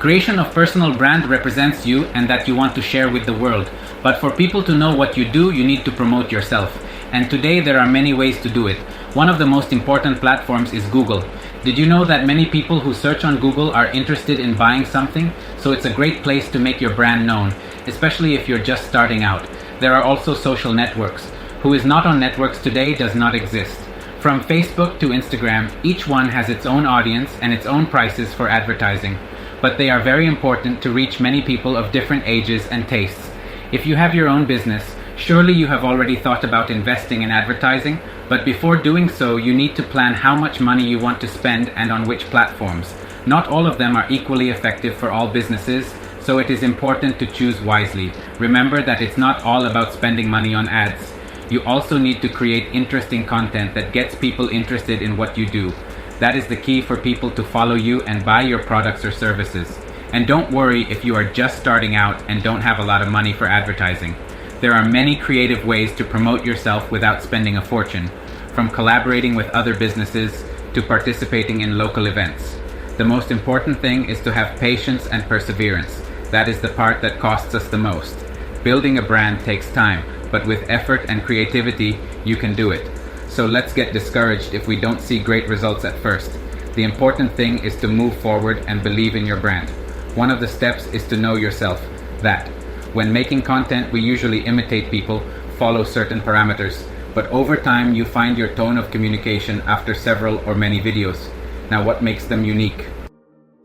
Creation of personal brand represents you and that you want to share with the world. But for people to know what you do, you need to promote yourself. And today there are many ways to do it. One of the most important platforms is Google. Did you know that many people who search on Google are interested in buying something? So it's a great place to make your brand known, especially if you're just starting out. There are also social networks. Who is not on networks today does not exist. From Facebook to Instagram, each one has its own audience and its own prices for advertising. But they are very important to reach many people of different ages and tastes. If you have your own business, surely you have already thought about investing in advertising, but before doing so, you need to plan how much money you want to spend and on which platforms. Not all of them are equally effective for all businesses, so it is important to choose wisely. Remember that it's not all about spending money on ads. You also need to create interesting content that gets people interested in what you do. That is the key for people to follow you and buy your products or services. And don't worry if you are just starting out and don't have a lot of money for advertising. There are many creative ways to promote yourself without spending a fortune, from collaborating with other businesses to participating in local events. The most important thing is to have patience and perseverance. That is the part that costs us the most. Building a brand takes time, but with effort and creativity, you can do it. So let's get discouraged if we don't see great results at first. The important thing is to move forward and believe in your brand. One of the steps is to know yourself. That when making content, we usually imitate people, follow certain parameters, but over time you find your tone of communication after several or many videos. Now, what makes them unique?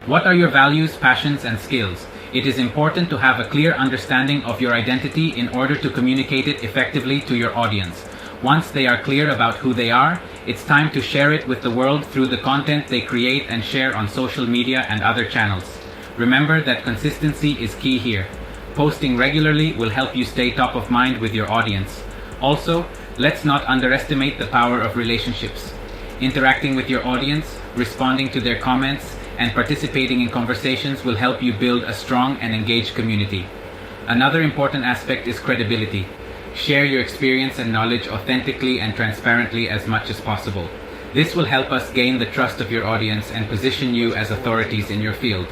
What are your values, passions, and skills? It is important to have a clear understanding of your identity in order to communicate it effectively to your audience. Once they are clear about who they are, it's time to share it with the world through the content they create and share on social media and other channels. Remember that consistency is key here. Posting regularly will help you stay top of mind with your audience. Also, let's not underestimate the power of relationships. Interacting with your audience, responding to their comments, and participating in conversations will help you build a strong and engaged community. Another important aspect is credibility. Share your experience and knowledge authentically and transparently as much as possible. This will help us gain the trust of your audience and position you as authorities in your field.